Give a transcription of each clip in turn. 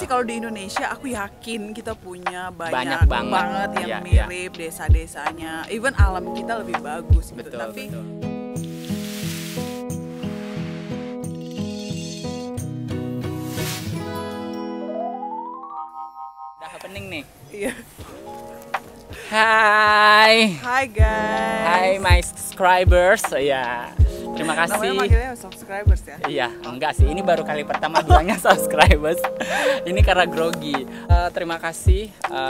Kalau di Indonesia aku yakin kita punya Banyak banget yang iya, mirip desa-desanya. Even alam kita lebih bagus gitu. Betul, Tapi betul. Udah happening nih. iya. Hai. Hai guys. Hai my subscribers. Ya. Terima Namanya kasih. manggilnya subscribers ya? Iya, enggak sih. Ini baru kali pertama bilangnya subscribers. Ini karena grogi. Terima kasih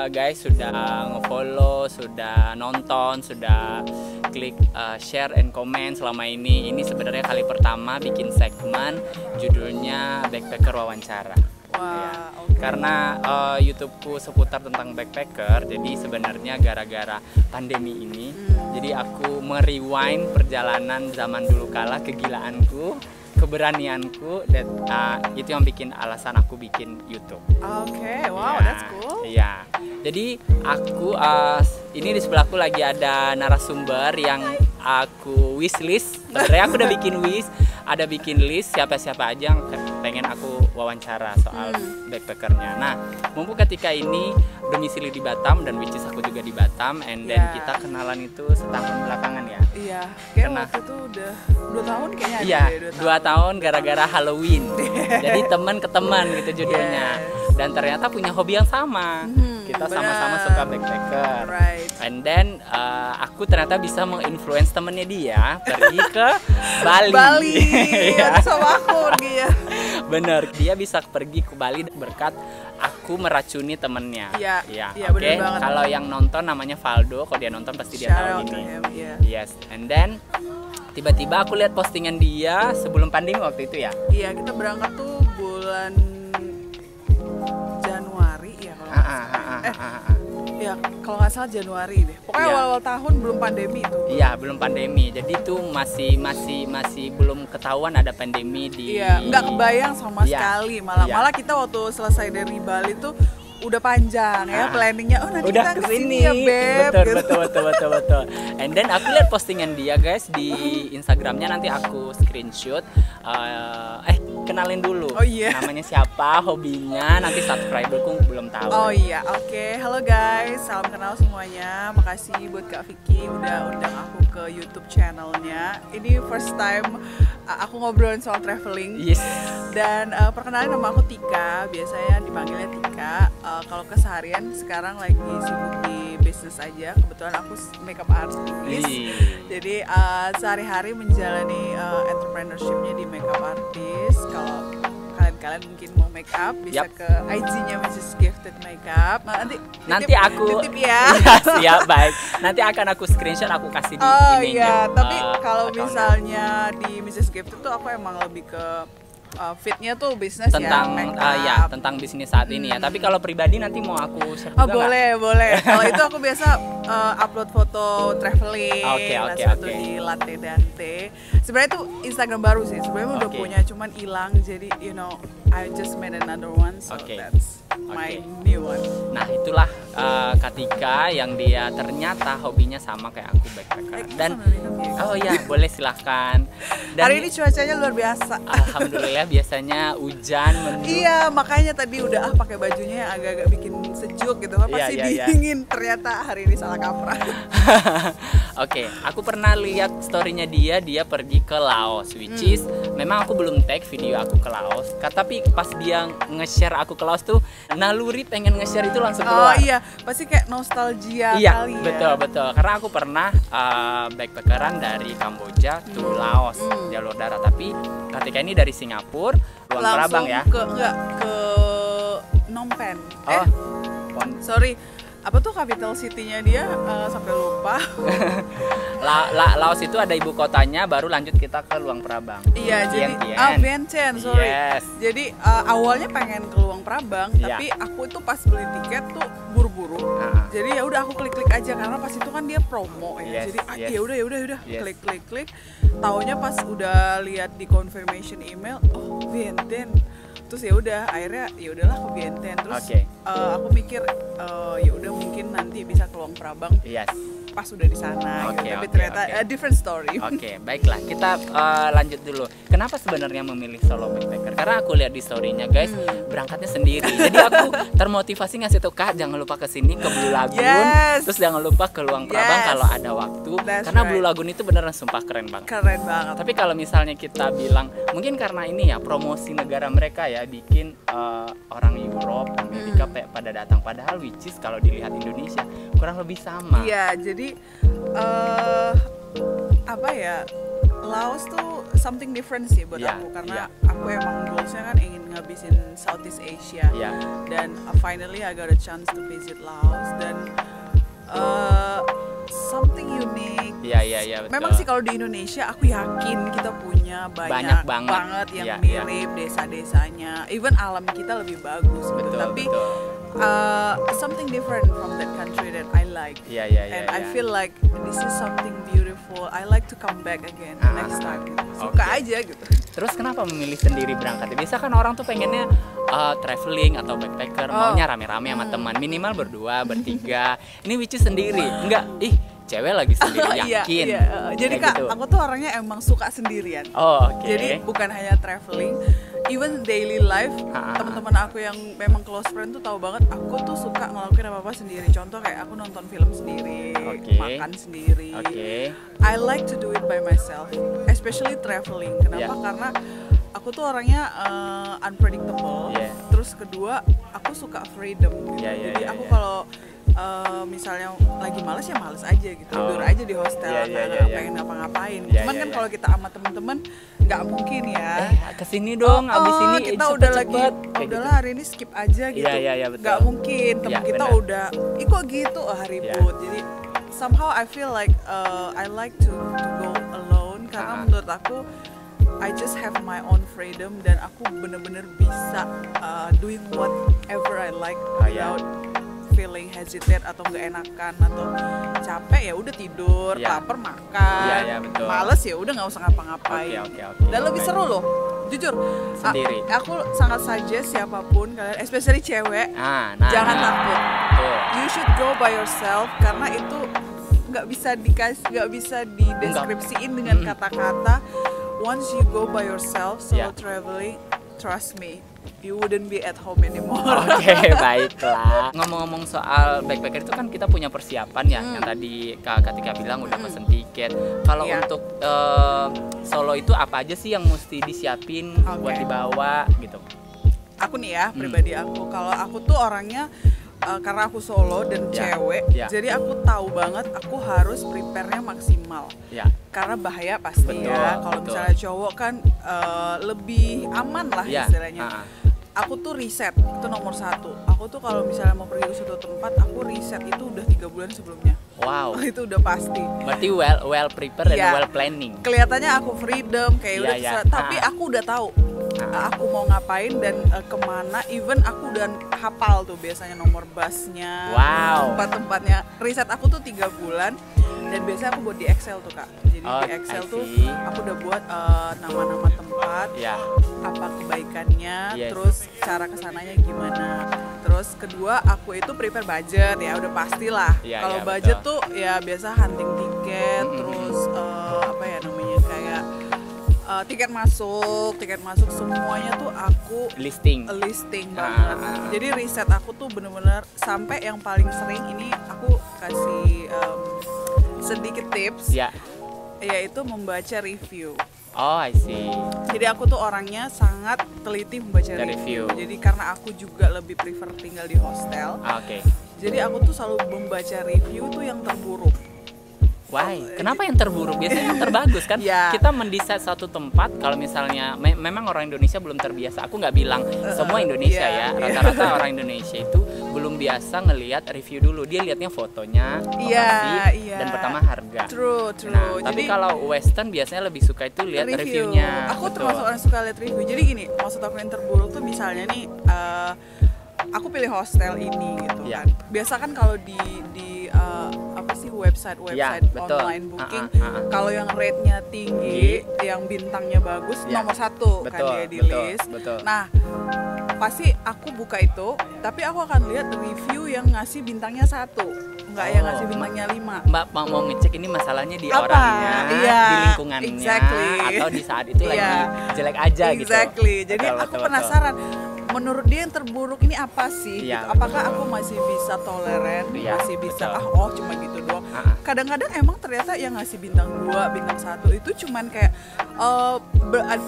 guys sudah nge-follow, sudah nonton, sudah klik share and comment selama ini. Ini sebenarnya kali pertama bikin segmen judulnya Backpacker Wawancara. Wah, Karena YouTubeku seputar tentang backpacker, jadi sebenarnya gara-gara pandemi ini, jadi aku merewind perjalanan zaman dulu kala, kegilaanku, keberanianku, dan itu yang bikin alasan aku bikin YouTube. Oke, wow, Ya, that's cool. Iya, jadi aku ini di sebelahku lagi ada narasumber yang aku wishlist. Sebenarnya aku udah bikin list siapa-siapa aja yang pengen aku wawancara soal backpackernya. Nah, mumpung ketika ini domisili di Batam dan which is aku juga di Batam, and then kita kenalan itu setahun belakangan ya. Iya, kayak Karena- waktu itu udah 2 tahun kayaknya. Iya, ada deh, 2 tahun gara-gara Halloween. Jadi teman ke teman gitu judulnya. Dan ternyata punya hobi yang sama. Kita sama-sama benar. suka backpacker. Right. And then aku ternyata bisa menginfluence temennya dia pergi ke Bali. Bali, Iya. sama aku pergi ya. Bener, dia bisa pergi ke Bali berkat aku meracuni temennya. Iya, Iya, iya, oke. bener banget. Kalau yang nonton namanya Valdo, kalau dia nonton pasti dia Shout tahu out to ini. him, iya. Yes, and then tiba-tiba aku lihat postingan dia sebelum pandemi waktu itu ya. Iya, kita berangkat tuh bulan Januari ya kalau nggak salah. Ya kalau nggak salah Januari deh. Pokoknya Iya. awal-awal tahun belum pandemi itu. Iya, belum pandemi. Jadi tuh masih belum ketahuan ada pandemi di. Iya, nggak kebayang sama Iya. sekali. Malah Iya. kita waktu selesai dari Bali tuh udah panjang ya planningnya. Oh nanti Udah kita kesini kesini ya beb. betul. And then aku lihat postingan dia guys di Instagramnya, nanti aku screenshot. Kenalin dulu. Oh iya. Namanya siapa, hobinya, nanti subscriberku belum tahu. Oh iya, oke. Halo guys, salam kenal semuanya. Makasih buat Kak Vicky udah undang aku ke YouTube channelnya. Ini first time aku ngobrolin soal traveling. Yes. Dan perkenalin nama aku Tika, biasanya dipanggilnya Tika. Kalau keseharian sekarang lagi sibuk di bisnis aja. Kebetulan aku makeup artist. Jadi sehari-hari menjalani entrepreneurshipnya di makeup artist. Kalau kalian mungkin mau makeup bisa ke IG-nya Mrs. Gifted Makeup. Nanti aku titip ya. Iya, siap, baik. Nanti akan aku screenshot, aku kasih di Oh ininya, iya, tapi kalau account-nya. misalnya di Mrs. Gifted tuh aku emang lebih ke fitnya tuh bisnis tentang ya, makeup. ya tentang bisnis saat ini ya. Tapi kalau pribadi nanti mau aku share Oh juga nggak? boleh. Kalau itu aku biasa upload foto traveling, Oke, satu oke. di Latte Dante. Sebenarnya itu Instagram baru sih. Sebenarnya udah Oke. punya, cuman hilang. Jadi I just made another one, so Oke. that's my new one. Nah itulah Katika yang dia ternyata hobinya sama kayak aku, backpacker. Dan Sambil minum ya. oh ya boleh silahkan. Dan Hari ini cuacanya luar biasa. alhamdulillah biasanya hujan mendung. Iya, makanya tadi udah pakai bajunya yang agak-agak bikin sejuk gitu. Pasti Iya. dingin. Ternyata hari ini salah kaprah. Oke, aku pernah lihat storynya dia pergi ke Laos, which is memang aku belum tag video aku ke Laos. Tapi pas dia nge-share aku ke Laos tuh naluri pengen nge-share itu langsung Oh keluar. iya, pasti kayak nostalgia Iya, kali ya. betul. Karena aku pernah backpackeran dari Kamboja ke Laos jalur darat. Tapi ketika ini dari Singapura, Luang Prabang ya. Ke Phnom Penh. Sorry, apa tuh capital city-nya dia sampai lupa. Laos itu ada ibu kotanya, baru lanjut kita ke Luang Prabang. Iya, jadi Vientiane. Vientiane, sorry. Yes. Jadi awalnya pengen ke Luang Prabang, Iya. tapi aku itu pas beli tiket tuh buru-buru. Jadi ya udah aku klik-klik aja karena pas itu kan dia promo ya. Yes, Jadi yes. ya udah Yes. klik. Taunya pas udah lihat di confirmation email, oh Vientiane. Terus ya udah akhirnya ya udahlah ke Vientiane. Terus Oke. aku mikir ya udah mungkin nanti bisa ke Luang Prabang. Yes. pas udah di sana gitu. Tapi ternyata different story. Oke, baiklah, kita lanjut dulu. Kenapa sebenarnya memilih solo backpacker? Karena aku lihat di story-nya guys, berangkatnya sendiri. Jadi aku termotivasi ngasih tau Kak, jangan lupa kesini ke Blue Lagoon, terus jangan lupa ke Luang Prabang kalau ada waktu. Karena Blue Lagoon itu beneran sumpah keren banget. Keren banget. Tapi kalau misalnya kita bilang, mungkin karena ini ya promosi negara mereka ya, bikin orang Europe, Amerika pada datang. Padahal which is kalau dilihat Indonesia kurang lebih sama. Iya, jadi apa ya, Laos tuh something different sih buat aku, karena aku emang goalsnya kan ingin ngabisin Southeast Asia, dan finally I got a chance to visit Laos, dan something unique. Iya, betul. Memang sih kalau di Indonesia aku yakin kita punya banyak banget yang mirip desa-desanya, even alam kita lebih bagus gitu. Tapi something different from that country that I like. And I feel like this is something beautiful. I like to come back again next time. Suka aja gitu. Terus kenapa memilih sendiri berangkat? Biasa kan orang tuh pengennya traveling atau backpacker, maunya rame-rame sama teman, minimal berdua, bertiga. Ini which is sendiri. Enggak, cewek lagi sendiri, yakin. Jadi Kak, gitu. Aku tuh orangnya emang suka sendirian. Jadi bukan hanya traveling, even daily life, teman-teman aku yang memang close friend tuh tahu banget aku tuh suka ngelakuin apa-apa sendiri. Contoh kayak aku nonton film sendiri, makan sendiri. I like to do it by myself, especially traveling. Kenapa? Karena aku tuh orangnya unpredictable. Terus kedua, aku suka freedom. Jadi aku kalau misalnya lagi males ya males aja gitu, tidur aja di hostel, nggak pengen ngapa-ngapain. Cuman kan kalau kita sama temen-temen nggak mungkin ya. Kesini dong, abis ini kita udah lagi, udahlah hari ini skip aja gitu. Nggak mungkin, temen kita udah, kok gitu, ribut. Jadi somehow I feel like I like to go alone, karena menurut aku I just have my own freedom, dan aku bener-bener bisa doing whatever I like without feeling hesitate atau nggak enakan atau capek ya udah tidur, lapar makan, males ya udah nggak usah ngapa-ngapain. Dan lebih seru loh, jujur. Sendiri. Aku sangat suggest siapapun kalian, especially cewek, jangan takut. You should go by yourself, karena itu nggak bisa dideskripsiin dengan kata-kata. Once you go by yourself solo traveling, trust me, you wouldn't be at home anymore. Baiklah. Ngomong-ngomong soal backpacker itu kan kita punya persiapan ya, yang tadi Kak Katika bilang udah pesen tiket. Kalau untuk solo itu apa aja sih yang mesti disiapin buat dibawa gitu? Aku nih ya, pribadi aku, kalau aku tuh orangnya karena aku solo dan cewek, jadi aku tahu banget aku harus prepare-nya maksimal. Karena bahaya pasti ya. Kalau misalnya cowok kan lebih aman lah istilahnya. Aku tuh riset, itu nomor satu. Aku tuh kalau misalnya mau pergi ke suatu tempat, aku riset itu udah 3 bulan sebelumnya. Wow. Itu udah pasti. Berarti well prepared dan well planning. Kelihatannya aku freedom kayak udah, tapi aku udah tahu aku mau ngapain dan kemana. Even aku udah hafal tuh biasanya nomor busnya, tempat-tempatnya. Riset aku tuh 3 bulan. Dan biasanya aku buat di Excel tuh Kak. Jadi di Excel tuh aku udah buat nama-nama tempat, apa kebaikannya, terus cara kesananya gimana. Terus kedua aku itu prepare budget ya, udah pastilah. Kalau budget tuh ya biasa hunting tiket, terus apa ya namanya kayak tiket masuk semuanya tuh aku listing banget. Jadi riset aku tuh bener-bener sampai yang paling sering ini aku kasih sedikit tips, yaitu membaca review. I see. Jadi aku tuh orangnya sangat teliti membaca review. Jadi karena aku juga lebih prefer tinggal di hostel. Jadi aku tuh selalu membaca review tuh yang terburuk. Why? Kenapa yang terburuk? Biasanya yang terbagus kan? Kita mendesain satu tempat, kalau misalnya memang orang Indonesia belum terbiasa. Aku nggak bilang semua Indonesia ya. Rata-rata orang Indonesia itu belum biasa ngelihat review dulu. Dia lihatnya fotonya, lokasi, dan pertama harga. True. Nah, tapi kalau Western biasanya lebih suka itu lihat reviewnya. Aku termasuk orang suka lihat review. Jadi gini, maksud aku yang terburuk tuh misalnya nih, aku pilih hostel ini gitu kan. Biasa kan kalau di apa sih website online booking, kalau yang rate-nya tinggi, yang bintangnya bagus, nomor 1 kan dia di list. Nah, pasti aku buka itu, tapi aku akan lihat review yang ngasih bintangnya 1, nggak yang ngasih bintangnya 5. Mbak mau ngecek ini masalahnya di Apa? orangnya, Iya, di lingkungannya, exactly. atau di saat itu lagi Iya. jelek aja gitu. Exactly. Jadi Betul, aku betul, penasaran, menurut dia yang terburuk ini apa sih? Iya, gitu. Apakah betul. aku masih bisa toleran, Iya, masih bisa betul. cuma gitu doang. Ah. Kadang-kadang emang ternyata yang ngasih bintang 2, bintang 1 itu cuman kayak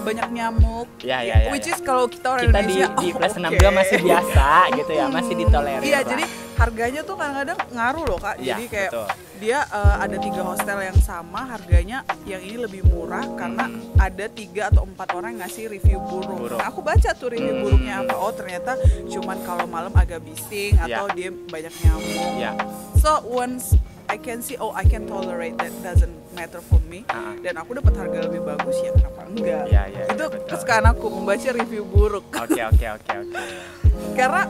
banyak nyamuk. Iya. Which is kalau kita orang Kita Indonesia di plus oke. 62 masih biasa gitu ya, masih ditolerir. Iya, lah. jadi harganya tuh kadang-kadang ngaruh loh Kak. Iya, Jadi kayak betul. dia ada 3 hostel yang sama, harganya yang ini lebih murah karena ada 3 atau 4 orang yang ngasih review buruk. Nah, aku baca tuh review buruknya apa. Oh ternyata cuman kalau malam agak bising atau dia banyak nyamuk. Iya. So once I can see, I can tolerate that, doesn't matter for me. Dan aku dapat harga lebih bagus, ya kenapa enggak? Iya, Itu betul. kesukaan aku membaca review buruk. Oke. Karena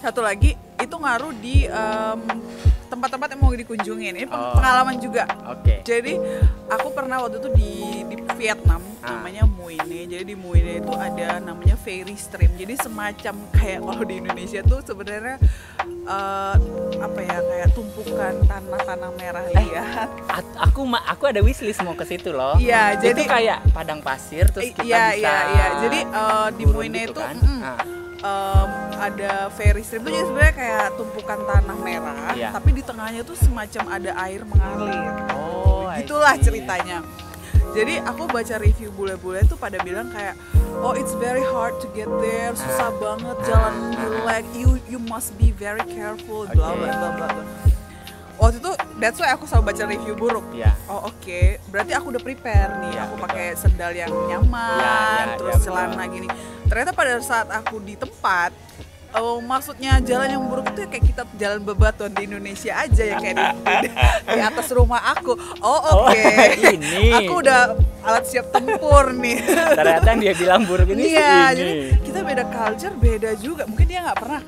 satu lagi itu ngaruh di tempat-tempat yang mau dikunjungin. Ini pengalaman juga. Oke. Jadi aku pernah waktu itu di Vietnam, namanya Mui Ne. Jadi di Mui Ne itu ada namanya ferry stream. Jadi semacam kayak kalau di Indonesia tuh sebenarnya kayak tumpukan tanah merah liat. Aku ada wishlist mau ke situ loh. Iya, jadi itu kayak padang pasir terus kita bisa. Iya. Jadi di turun Mui Ne gitu itu kan? ada ferry stream itu jadi sebenarnya kayak tumpukan tanah merah, Iya. tapi di tengahnya tuh semacam ada air mengalir. I Itulah see. ceritanya. Jadi aku baca review bule-bule tuh pada bilang kayak, it's very hard to get there, susah banget jalan jelek, you must be very careful, bla bla bla bla. Waktu itu that's why aku selalu baca review buruk. Iya. Oke. Berarti aku udah prepare nih. Iya, Aku betul. pakai sendal yang nyaman, Iya, terus betul. celana gini. Ternyata pada saat aku di tempat, maksudnya jalan yang buruk itu kayak kita jalan bebatuan di Indonesia aja ya, kayak di atas rumah aku. Oke. Ini. Aku udah alat siap tempur nih. Ternyata yang dia bilang buruk ini Iya, ini. jadi kita beda culture, beda juga. Mungkin dia nggak pernah